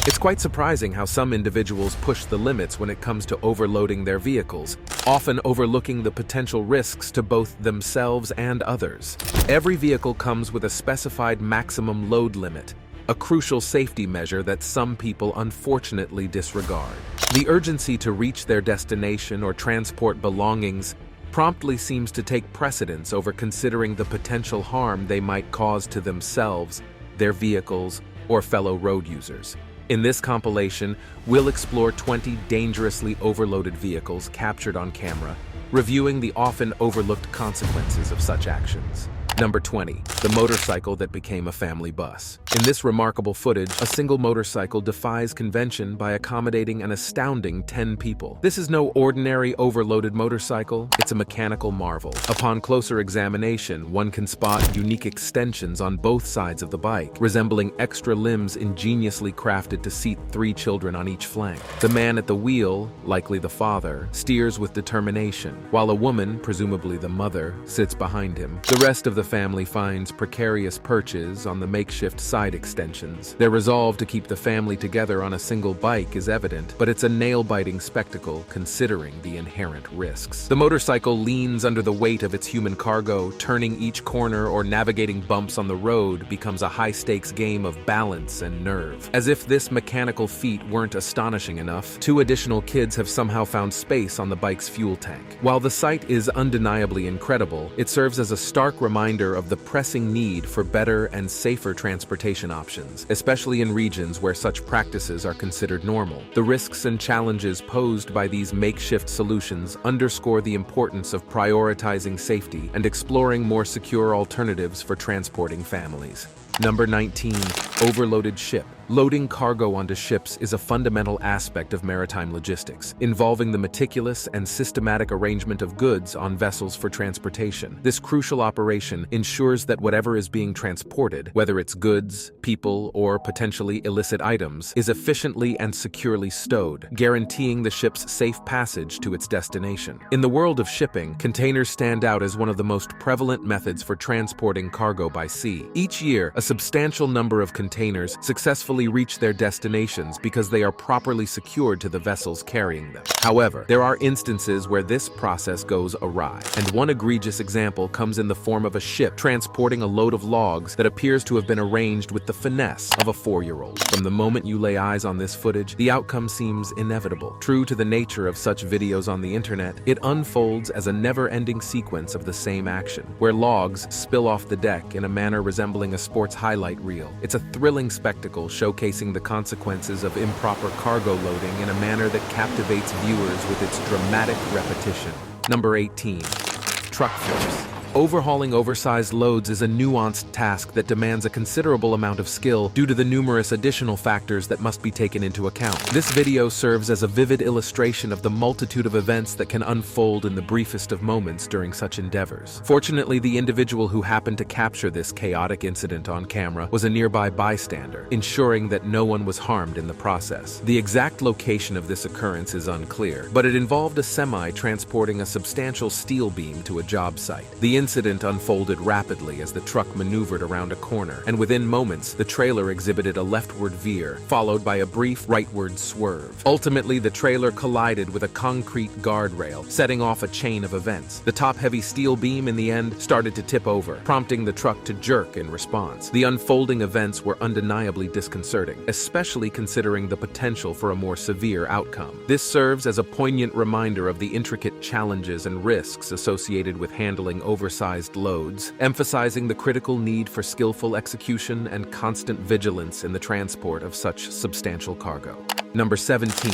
It's quite surprising how some individuals push the limits when it comes to overloading their vehicles, often overlooking the potential risks to both themselves and others. Every vehicle comes with a specified maximum load limit, a crucial safety measure that some people unfortunately disregard. The urgency to reach their destination or transport belongings promptly seems to take precedence over considering the potential harm they might cause to themselves, their vehicles, or fellow road users. In this compilation, we'll explore 20 dangerously overloaded vehicles captured on camera, reviewing the often overlooked consequences of such actions. Number 20. The motorcycle that became a family bus. In this remarkable footage, a single motorcycle defies convention by accommodating an astounding 10 people. This is no ordinary overloaded motorcycle, it's a mechanical marvel. Upon closer examination, one can spot unique extensions on both sides of the bike, resembling extra limbs ingeniously crafted to seat 3 children on each flank. The man at the wheel, likely the father, steers with determination, while a woman, presumably the mother, sits behind him. The rest of the family finds precarious perches on the makeshift side extensions. Their resolve to keep the family together on a single bike is evident, but it's a nail-biting spectacle considering the inherent risks. The motorcycle leans under the weight of its human cargo, turning each corner or navigating bumps on the road becomes a high-stakes game of balance and nerve. As if this mechanical feat weren't astonishing enough, 2 additional kids have somehow found space on the bike's fuel tank. While the sight is undeniably incredible, it serves as a stark reminder of the pressing need for better and safer transportation options, especially in regions where such practices are considered normal. The risks and challenges posed by these makeshift solutions underscore the importance of prioritizing safety and exploring more secure alternatives for transporting families. Number 19. Overloaded ship. Loading cargo onto ships is a fundamental aspect of maritime logistics, involving the meticulous and systematic arrangement of goods on vessels for transportation. This crucial operation ensures that whatever is being transported, whether it's goods, people, or potentially illicit items, is efficiently and securely stowed, guaranteeing the ship's safe passage to its destination. In the world of shipping, containers stand out as one of the most prevalent methods for transporting cargo by sea. Each year, a substantial number of containers successfully reach their destinations because they are properly secured to the vessels carrying them. However, there are instances where this process goes awry, and one egregious example comes in the form of a ship transporting a load of logs that appears to have been arranged with the finesse of a 4-year-old. From the moment you lay eyes on this footage, the outcome seems inevitable. True to the nature of such videos on the internet, it unfolds as a never-ending sequence of the same action, where logs spill off the deck in a manner resembling a sports highlight reel. It's a thrilling spectacle showcasing the consequences of improper cargo loading in a manner that captivates viewers with its dramatic repetition. Number 18. Truck flips. Overhauling oversized loads is a nuanced task that demands a considerable amount of skill due to the numerous additional factors that must be taken into account. This video serves as a vivid illustration of the multitude of events that can unfold in the briefest of moments during such endeavors. Fortunately, the individual who happened to capture this chaotic incident on camera was a nearby bystander, ensuring that no one was harmed in the process. The exact location of this occurrence is unclear, but it involved a semi transporting a substantial steel beam to a job site. The incident unfolded rapidly as the truck maneuvered around a corner, and within moments, the trailer exhibited a leftward veer, followed by a brief rightward swerve. Ultimately, the trailer collided with a concrete guardrail, setting off a chain of events. The top-heavy steel beam in the end started to tip over, prompting the truck to jerk in response. The unfolding events were undeniably disconcerting, especially considering the potential for a more severe outcome. This serves as a poignant reminder of the intricate challenges and risks associated with handling oversized loads, emphasizing the critical need for skillful execution and constant vigilance in the transport of such substantial cargo. Number 17.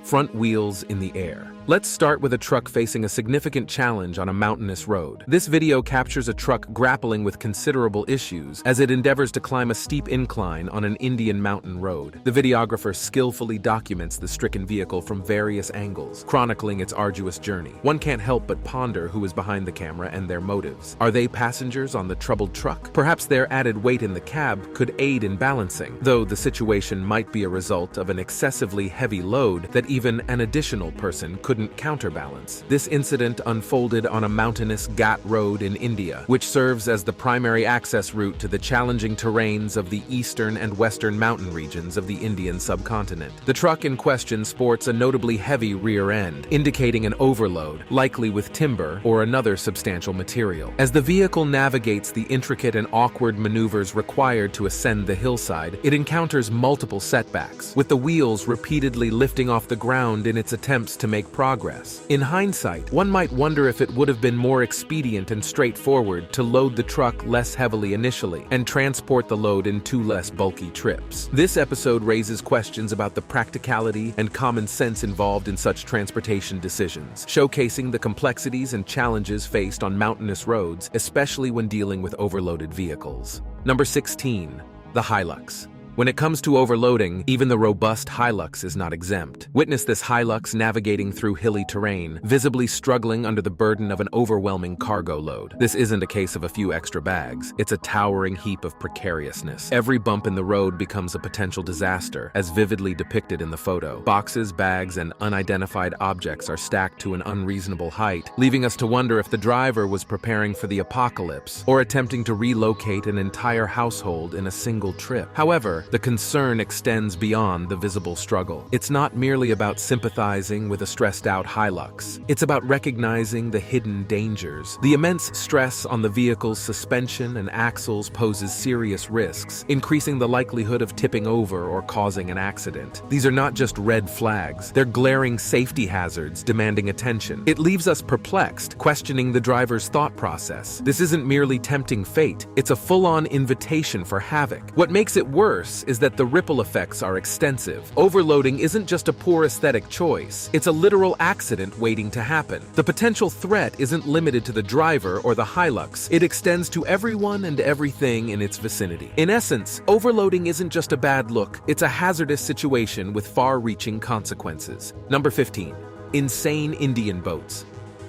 Front wheels in the air. Let's start with a truck facing a significant challenge on a mountainous road. This video captures a truck grappling with considerable issues as it endeavors to climb a steep incline on an Indian mountain road. The videographer skillfully documents the stricken vehicle from various angles, chronicling its arduous journey. One can't help but ponder who is behind the camera and their motives. Are they passengers on the troubled truck? Perhaps their added weight in the cab could aid in balancing, though the situation might be a result of an excessively heavy load that even an additional person couldn't counterbalance. This incident unfolded on a mountainous Ghat road in India, which serves as the primary access route to the challenging terrains of the eastern and western mountain regions of the Indian subcontinent. The truck in question sports a notably heavy rear end, indicating an overload, likely with timber or another substantial material. As the vehicle navigates the intricate and awkward maneuvers required to ascend the hillside, it encounters multiple setbacks, with the wheels repeatedly lifting off the ground in its attempts to make progress. In hindsight, one might wonder if it would have been more expedient and straightforward to load the truck less heavily initially and transport the load in 2 less bulky trips. This episode raises questions about the practicality and common sense involved in such transportation decisions, showcasing the complexities and challenges faced on mountainous roads, especially when dealing with overloaded vehicles. Number 16. The Hilux. When it comes to overloading, even the robust Hilux is not exempt. Witness this Hilux navigating through hilly terrain, visibly struggling under the burden of an overwhelming cargo load. This isn't a case of a few extra bags. It's a towering heap of precariousness. Every bump in the road becomes a potential disaster, as vividly depicted in the photo. Boxes, bags, and unidentified objects are stacked to an unreasonable height, leaving us to wonder if the driver was preparing for the apocalypse or attempting to relocate an entire household in a single trip. However, the concern extends beyond the visible struggle. It's not merely about sympathizing with a stressed-out Hilux. It's about recognizing the hidden dangers. The immense stress on the vehicle's suspension and axles poses serious risks, increasing the likelihood of tipping over or causing an accident. These are not just red flags. They're glaring safety hazards demanding attention. It leaves us perplexed, questioning the driver's thought process. This isn't merely tempting fate. It's a full-on invitation for havoc. What makes it worse is that the ripple effects are extensive. Overloading isn't just a poor aesthetic choice, it's a literal accident waiting to happen. The potential threat isn't limited to the driver or the Hilux, it extends to everyone and everything in its vicinity. In essence, overloading isn't just a bad look, it's a hazardous situation with far-reaching consequences. Number 15. Insane Indian boats.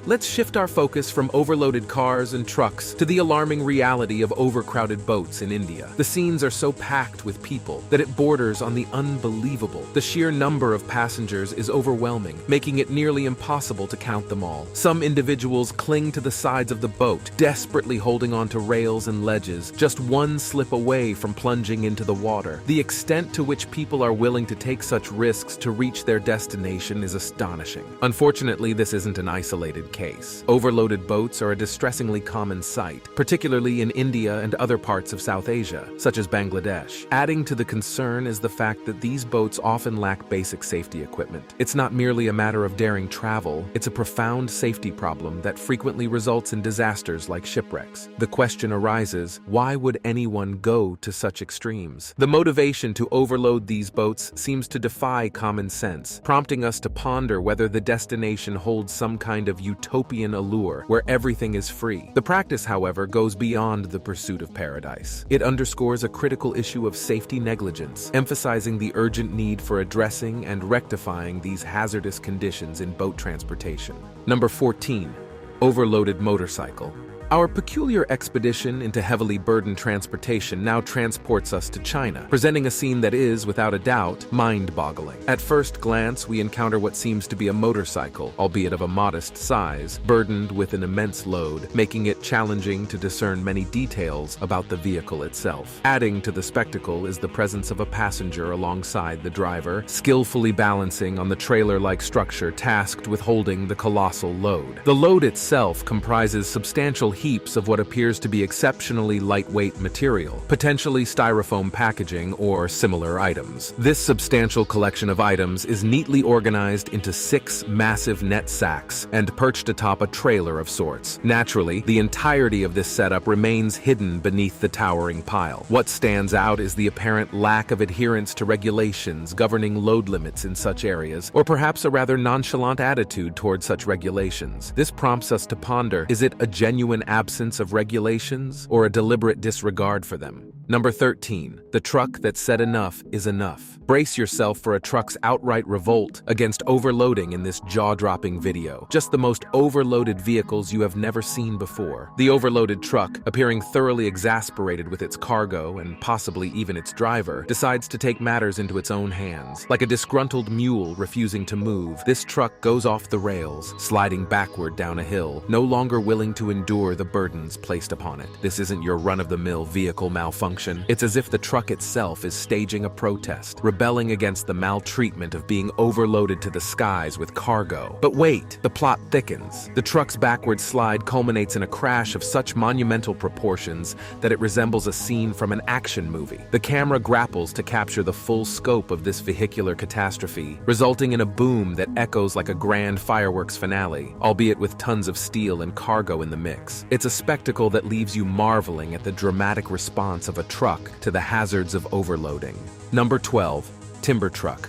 Let's shift our focus from overloaded cars and trucks to the alarming reality of overcrowded boats in India. The scenes are so packed with people that it borders on the unbelievable. The sheer number of passengers is overwhelming, making it nearly impossible to count them all. Some individuals cling to the sides of the boat, desperately holding onto rails and ledges, just one slip away from plunging into the water. The extent to which people are willing to take such risks to reach their destination is astonishing. Unfortunately, this isn't an isolated case. Overloaded boats are a distressingly common sight, particularly in India and other parts of South Asia, such as Bangladesh. Adding to the concern is the fact that these boats often lack basic safety equipment. It's not merely a matter of daring travel, it's a profound safety problem that frequently results in disasters like shipwrecks. The question arises, why would anyone go to such extremes? The motivation to overload these boats seems to defy common sense, prompting us to ponder whether the destination holds some kind of utopian allure where everything is free. The practice, however, goes beyond the pursuit of paradise. It underscores a critical issue of safety negligence, emphasizing the urgent need for addressing and rectifying these hazardous conditions in boat transportation. Number 14. Overloaded motorcycle. Our peculiar expedition into heavily burdened transportation now transports us to China, presenting a scene that is, without a doubt, mind-boggling. At first glance, we encounter what seems to be a motorcycle, albeit of a modest size, burdened with an immense load, making it challenging to discern many details about the vehicle itself. Adding to the spectacle is the presence of a passenger alongside the driver, skillfully balancing on the trailer-like structure tasked with holding the colossal load. The load itself comprises substantial heaps of what appears to be exceptionally lightweight material, potentially styrofoam packaging or similar items. This substantial collection of items is neatly organized into 6 massive net sacks and perched atop a trailer of sorts. Naturally, the entirety of this setup remains hidden beneath the towering pile. What stands out is the apparent lack of adherence to regulations governing load limits in such areas, or perhaps a rather nonchalant attitude toward such regulations. This prompts us to ponder, is it a genuine absence of regulations or a deliberate disregard for them? Number 13. The truck that said enough is enough. Brace yourself for a truck's outright revolt against overloading in this jaw-dropping video. Just the most overloaded vehicles you have never seen before. The overloaded truck, appearing thoroughly exasperated with its cargo and possibly even its driver, decides to take matters into its own hands. Like a disgruntled mule refusing to move, this truck goes off the rails, sliding backward down a hill, no longer willing to endure the burdens placed upon it. This isn't your run-of-the-mill vehicle malfunction. It's as if the truck itself is staging a protest, rebelling against the maltreatment of being overloaded to the skies with cargo. But wait, the plot thickens. The truck's backward slide culminates in a crash of such monumental proportions that it resembles a scene from an action movie. The camera grapples to capture the full scope of this vehicular catastrophe, resulting in a boom that echoes like a grand fireworks finale, albeit with tons of steel and cargo in the mix. It's a spectacle that leaves you marveling at the dramatic response of a truck to the hazards of overloading. Number 12. Timber truck.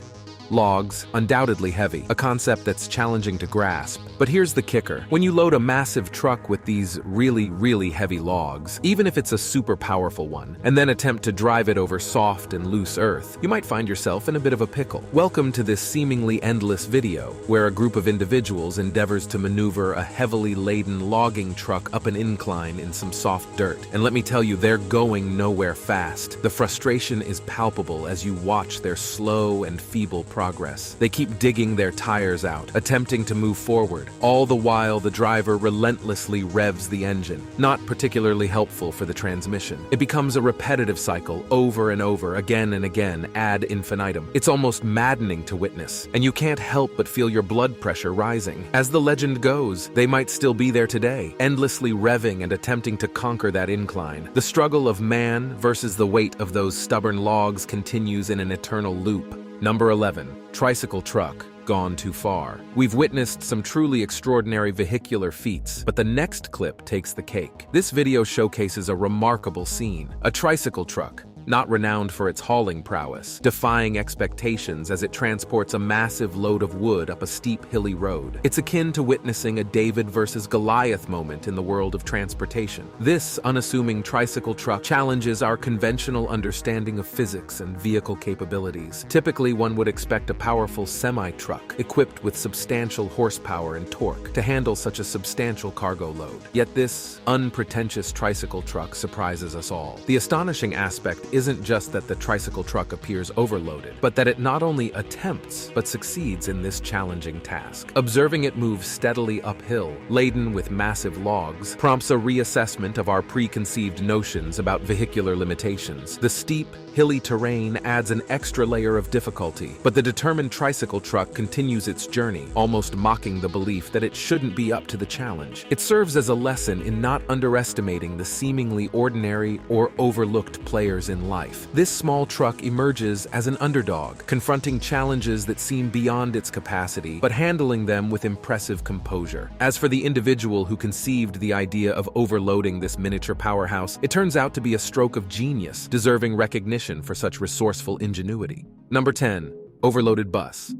Logs, undoubtedly heavy, a concept that's challenging to grasp. But here's the kicker. When you load a massive truck with these really heavy logs, even if it's a super powerful one, and then attempt to drive it over soft and loose earth, you might find yourself in a bit of a pickle. Welcome to this seemingly endless video, where a group of individuals endeavors to maneuver a heavily laden logging truck up an incline in some soft dirt. And let me tell you, they're going nowhere fast. The frustration is palpable as you watch their slow and feeble progress. They keep digging their tires out, attempting to move forward. All the while, the driver relentlessly revs the engine, not particularly helpful for the transmission. It becomes a repetitive cycle over and over, again and again, ad infinitum. It's almost maddening to witness, and you can't help but feel your blood pressure rising. As the legend goes, they might still be there today, endlessly revving and attempting to conquer that incline. The struggle of man versus the weight of those stubborn logs continues in an eternal loop. Number 11. Tricycle truck. Gone too far. We've witnessed some truly extraordinary vehicular feats, but the next clip takes the cake. This video showcases a remarkable scene. A tricycle truck, not renowned for its hauling prowess, defying expectations as it transports a massive load of wood up a steep, hilly road. It's akin to witnessing a David versus Goliath moment in the world of transportation. This unassuming tricycle truck challenges our conventional understanding of physics and vehicle capabilities. Typically, one would expect a powerful semi-truck, equipped with substantial horsepower and torque, to handle such a substantial cargo load. Yet this unpretentious tricycle truck surprises us all. The astonishing aspect isn't just that the tricycle truck appears overloaded, but that it not only attempts, but succeeds in this challenging task. Observing it move steadily uphill, laden with massive logs, prompts a reassessment of our preconceived notions about vehicular limitations. The steep, hilly terrain adds an extra layer of difficulty, but the determined tricycle truck continues its journey, almost mocking the belief that it shouldn't be up to the challenge. It serves as a lesson in not underestimating the seemingly ordinary or overlooked players in life. This small truck emerges as an underdog, confronting challenges that seem beyond its capacity, but handling them with impressive composure. As for the individual who conceived the idea of overloading this miniature powerhouse, it turns out to be a stroke of genius, deserving recognition for such resourceful ingenuity. Number 10. Overloaded bus.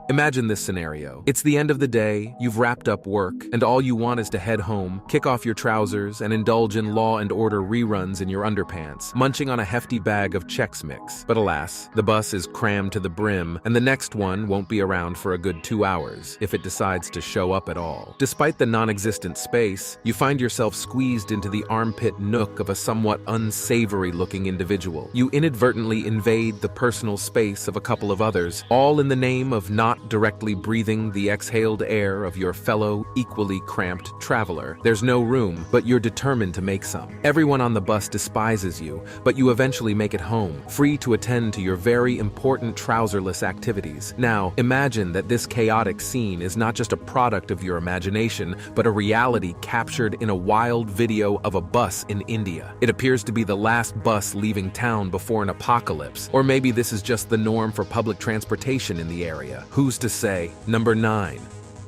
Imagine this scenario. It's the end of the day, you've wrapped up work, and all you want is to head home, kick off your trousers, and indulge in Law and Order reruns in your underpants, munching on a hefty bag of Chex Mix. But alas, the bus is crammed to the brim, and the next one won't be around for a good 2 hours, if it decides to show up at all. Despite the non-existent space, you find yourself squeezed into the armpit nook of a somewhat unsavory-looking individual. You inadvertently invade the personal space of a couple of others, all in the name of not directly breathing the exhaled air of your fellow, equally cramped traveler. There's no room, but you're determined to make some. Everyone on the bus despises you, but you eventually make it home, free to attend to your very important trouserless activities. Now, imagine that this chaotic scene is not just a product of your imagination, but a reality captured in a wild video of a bus in India. It appears to be the last bus leaving town before an apocalypse, or maybe this is just the norm for public transportation in the area. Who's to say? Number 9.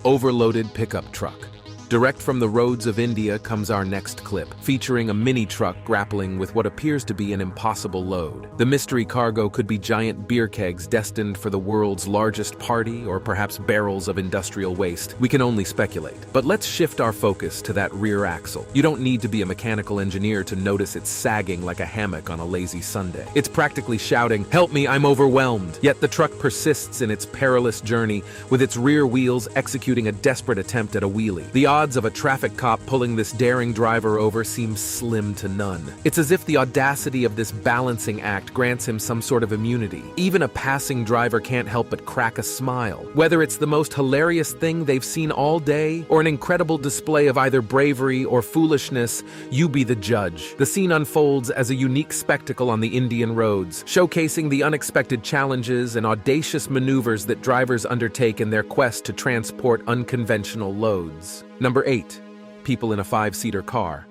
Overloaded pickup truck. Direct from the roads of India comes our next clip, featuring a mini truck grappling with what appears to be an impossible load. The mystery cargo could be giant beer kegs destined for the world's largest party, or perhaps barrels of industrial waste. We can only speculate. But let's shift our focus to that rear axle. You don't need to be a mechanical engineer to notice it's sagging like a hammock on a lazy Sunday. It's practically shouting, "Help me, I'm overwhelmed." Yet the truck persists in its perilous journey, with its rear wheels executing a desperate attempt at a wheelie. The odds of a traffic cop pulling this daring driver over seem slim to none. It's as if the audacity of this balancing act grants him some sort of immunity. Even a passing driver can't help but crack a smile. Whether it's the most hilarious thing they've seen all day, or an incredible display of either bravery or foolishness, you be the judge. The scene unfolds as a unique spectacle on the Indian roads, showcasing the unexpected challenges and audacious maneuvers that drivers undertake in their quest to transport unconventional loads. Number 8. People in a 5-seater car.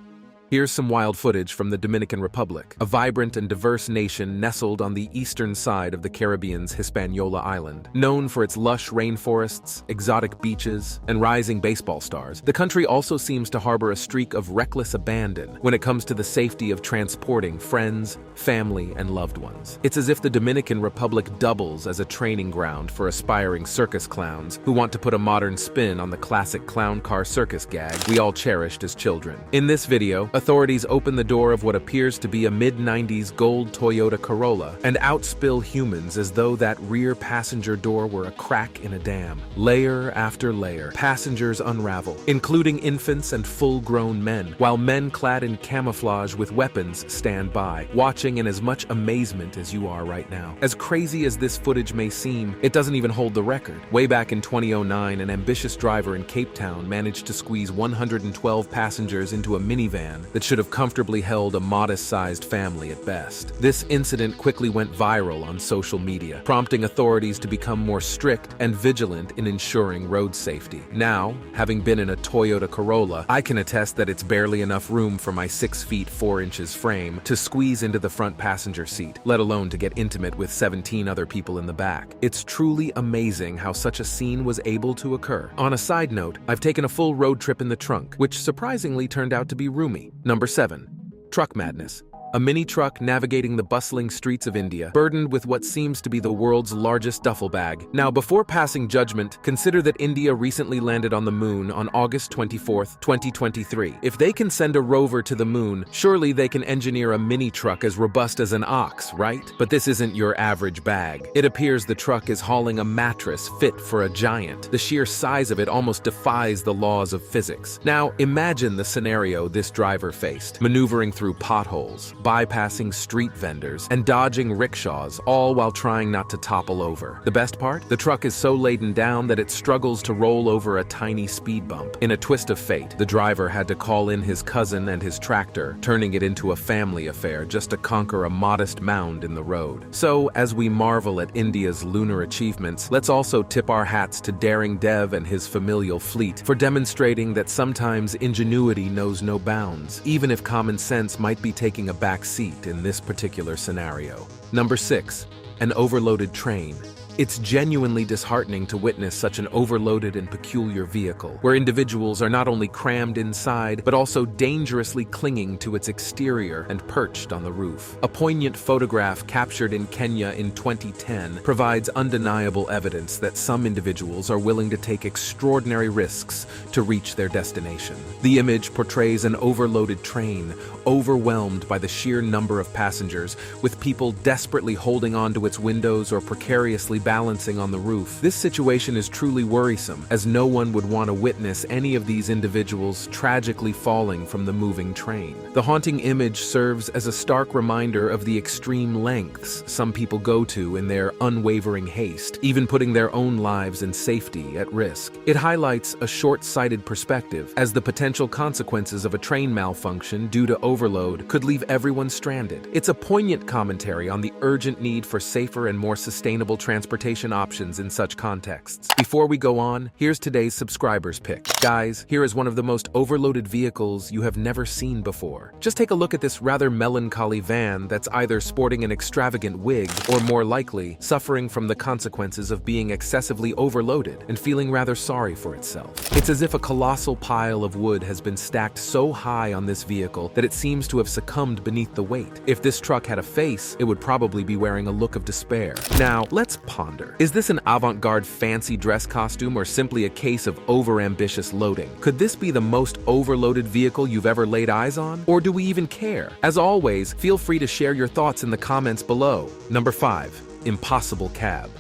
Here's some wild footage from the Dominican Republic, a vibrant and diverse nation nestled on the eastern side of the Caribbean's Hispaniola island. Known for its lush rainforests, exotic beaches, and rising baseball stars, the country also seems to harbor a streak of reckless abandon when it comes to the safety of transporting friends, family, and loved ones. It's as if the Dominican Republic doubles as a training ground for aspiring circus clowns who want to put a modern spin on the classic clown car circus gag we all cherished as children. In this video, authorities open the door of what appears to be a mid-90s gold Toyota Corolla and outspill humans as though that rear passenger door were a crack in a dam. Layer after layer, passengers unravel, including infants and full-grown men, while men clad in camouflage with weapons stand by, watching in as much amazement as you are right now. As crazy as this footage may seem, it doesn't even hold the record. Way back in 2009, an ambitious driver in Cape Town managed to squeeze 112 passengers into a minivan that should have comfortably held a modest-sized family at best. This incident quickly went viral on social media, prompting authorities to become more strict and vigilant in ensuring road safety. Now, having been in a Toyota Corolla, I can attest that it's barely enough room for my 6 feet 4 inches frame to squeeze into the front passenger seat, let alone to get intimate with 17 other people in the back. It's truly amazing how such a scene was able to occur. On a side note, I've taken a full road trip in the trunk, which surprisingly turned out to be roomy. Number 7. Truck madness. A mini truck navigating the bustling streets of India, burdened with what seems to be the world's largest duffel bag. Now, before passing judgment, consider that India recently landed on the moon on August 24th, 2023. If they can send a rover to the moon, surely they can engineer a mini truck as robust as an ox, right? But this isn't your average bag. It appears the truck is hauling a mattress fit for a giant. The sheer size of it almost defies the laws of physics. Now, imagine the scenario this driver faced, maneuvering through potholes, bypassing street vendors, and dodging rickshaws, all while trying not to topple over. The best part? The truck is so laden down that it struggles to roll over a tiny speed bump. In a twist of fate, the driver had to call in his cousin and his tractor, turning it into a family affair just to conquer a modest mound in the road. So, as we marvel at India's lunar achievements, let's also tip our hats to Daring Dev and his familial fleet for demonstrating that sometimes ingenuity knows no bounds, even if common sense might be taking a back seat in this particular scenario. Number 6. An overloaded train. It's genuinely disheartening to witness such an overloaded and peculiar vehicle, where individuals are not only crammed inside, but also dangerously clinging to its exterior and perched on the roof. A poignant photograph captured in Kenya in 2010 provides undeniable evidence that some individuals are willing to take extraordinary risks to reach their destination. The image portrays an overloaded train, overwhelmed by the sheer number of passengers, with people desperately holding onto its windows or precariously balancing on the roof. This situation is truly worrisome, as no one would want to witness any of these individuals tragically falling from the moving train. The haunting image serves as a stark reminder of the extreme lengths some people go to in their unwavering haste, even putting their own lives and safety at risk. It highlights a short-sighted perspective, as the potential consequences of a train malfunction due to overload could leave everyone stranded. It's a poignant commentary on the urgent need for safer and more sustainable transportation transportation options in such contexts. Before we go on, here's today's subscriber's pick. Guys, here is one of the most overloaded vehicles you have never seen before. Just take a look at this rather melancholy van that's either sporting an extravagant wig or, more likely, suffering from the consequences of being excessively overloaded and feeling rather sorry for itself. It's as if a colossal pile of wood has been stacked so high on this vehicle that it seems to have succumbed beneath the weight. If this truck had a face, it would probably be wearing a look of despair. Now, let's ponder. Is this an avant-garde fancy dress costume or simply a case of over-ambitious loading? Could this be the most overloaded vehicle you've ever laid eyes on? Or do we even care? As always, feel free to share your thoughts in the comments below. Number 5. Impossible cab.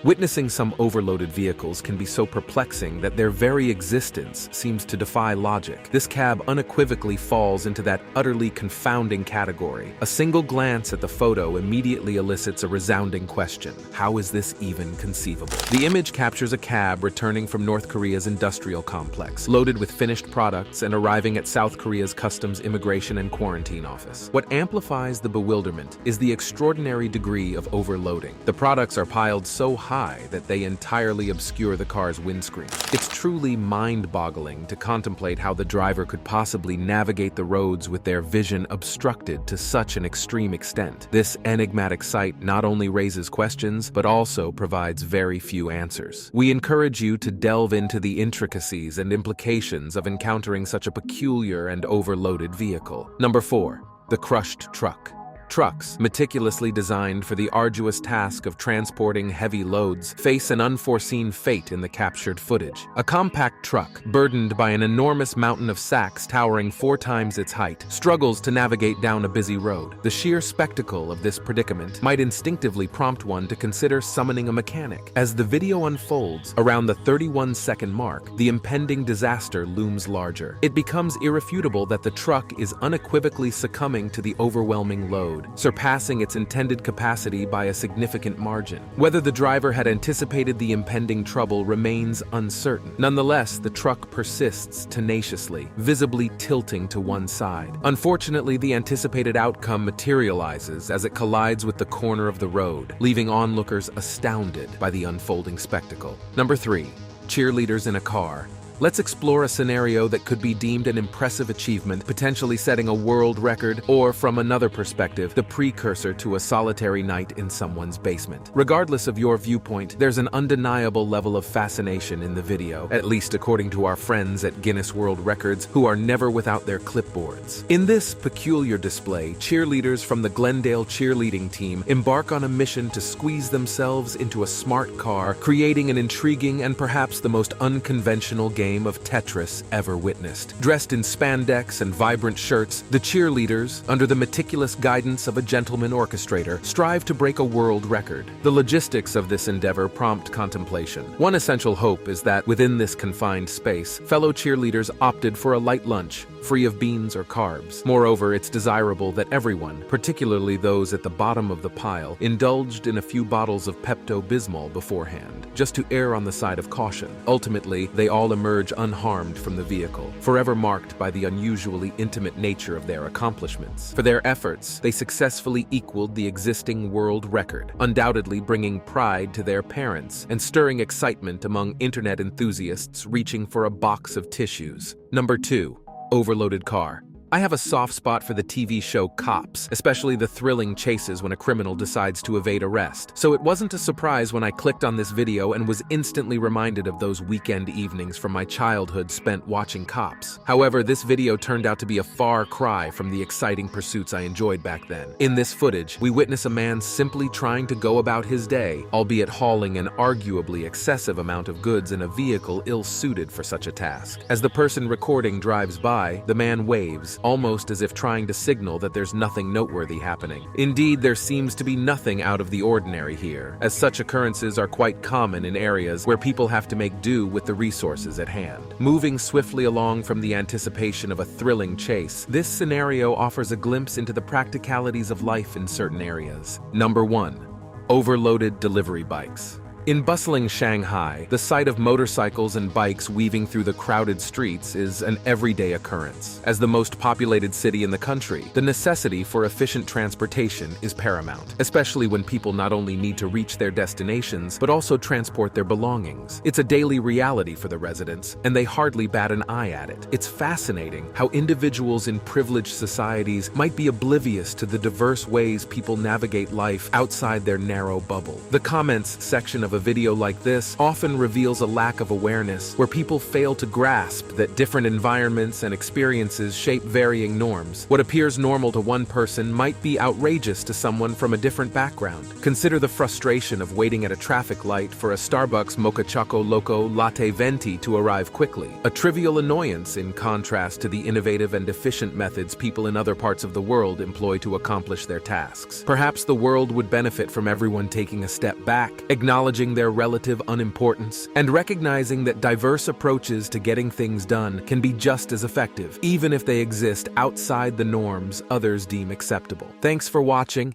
Witnessing some overloaded vehicles can be so perplexing that their very existence seems to defy logic. This cab unequivocally falls into that utterly confounding category. A single glance at the photo immediately elicits a resounding question. How is this even conceivable? The image captures a cab returning from North Korea's industrial complex, loaded with finished products and arriving at South Korea's Customs Immigration and Quarantine Office. What amplifies the bewilderment is the extraordinary degree of overloading. The products are piled so high that they entirely obscure the car's windscreen. It's truly mind-boggling to contemplate how the driver could possibly navigate the roads with their vision obstructed to such an extreme extent. This enigmatic sight not only raises questions, but also provides very few answers. We encourage you to delve into the intricacies and implications of encountering such a peculiar and overloaded vehicle. Number 4. The crushed truck. Trucks, meticulously designed for the arduous task of transporting heavy loads, face an unforeseen fate in the captured footage. A compact truck, burdened by an enormous mountain of sacks towering 4 times its height, struggles to navigate down a busy road. The sheer spectacle of this predicament might instinctively prompt one to consider summoning a mechanic. As the video unfolds, around the 31-second mark, the impending disaster looms larger. It becomes irrefutable that the truck is unequivocally succumbing to the overwhelming load, surpassing its intended capacity by a significant margin. Whether the driver had anticipated the impending trouble remains uncertain. Nonetheless, the truck persists tenaciously, visibly tilting to one side. Unfortunately, the anticipated outcome materializes as it collides with the corner of the road, leaving onlookers astounded by the unfolding spectacle. Number 3. Cheerleaders in a car. Let's explore a scenario that could be deemed an impressive achievement, potentially setting a world record, or, from another perspective, the precursor to a solitary night in someone's basement. Regardless of your viewpoint, there's an undeniable level of fascination in the video, at least according to our friends at Guinness World Records, who are never without their clipboards. In this peculiar display, cheerleaders from the Glendale cheerleading team embark on a mission to squeeze themselves into a smart car, creating an intriguing and perhaps the most unconventional game of Tetris ever witnessed. Dressed in spandex and vibrant shirts, the cheerleaders, under the meticulous guidance of a gentleman orchestrator, strive to break a world record. The logistics of this endeavor prompt contemplation. One essential hope is that, within this confined space, fellow cheerleaders opted for a light lunch, free of beans or carbs. Moreover, it's desirable that everyone, particularly those at the bottom of the pile, indulged in a few bottles of Pepto-Bismol beforehand, just to err on the side of caution. Ultimately, they all emerge unharmed from the vehicle, forever marked by the unusually intimate nature of their accomplishments. For their efforts, they successfully equaled the existing world record, undoubtedly bringing pride to their parents and stirring excitement among internet enthusiasts reaching for a box of tissues. Number 2. Overloaded car. I have a soft spot for the TV show Cops, especially the thrilling chases when a criminal decides to evade arrest. So it wasn't a surprise when I clicked on this video and was instantly reminded of those weekend evenings from my childhood spent watching Cops. However, this video turned out to be a far cry from the exciting pursuits I enjoyed back then. In this footage, we witness a man simply trying to go about his day, albeit hauling an arguably excessive amount of goods in a vehicle ill-suited for such a task. As the person recording drives by, the man waves, almost as if trying to signal that there's nothing noteworthy happening. Indeed, there seems to be nothing out of the ordinary here, as such occurrences are quite common in areas where people have to make do with the resources at hand. Moving swiftly along from the anticipation of a thrilling chase, this scenario offers a glimpse into the practicalities of life in certain areas. Number 1. Overloaded delivery bikes. In bustling Shanghai, the sight of motorcycles and bikes weaving through the crowded streets is an everyday occurrence. As the most populated city in the country, the necessity for efficient transportation is paramount, especially when people not only need to reach their destinations, but also transport their belongings. It's a daily reality for the residents, and they hardly bat an eye at it. It's fascinating how individuals in privileged societies might be oblivious to the diverse ways people navigate life outside their narrow bubble. The comments section of a video like this often reveals a lack of awareness, where people fail to grasp that different environments and experiences shape varying norms. What appears normal to one person might be outrageous to someone from a different background. Consider the frustration of waiting at a traffic light for a Starbucks Mocha Choco Loco Latte Venti to arrive quickly. A trivial annoyance in contrast to the innovative and efficient methods people in other parts of the world employ to accomplish their tasks. Perhaps the world would benefit from everyone taking a step back, acknowledging their relative unimportance, and recognizing that diverse approaches to getting things done can be just as effective, even if they exist outside the norms others deem acceptable. Thanks for watching.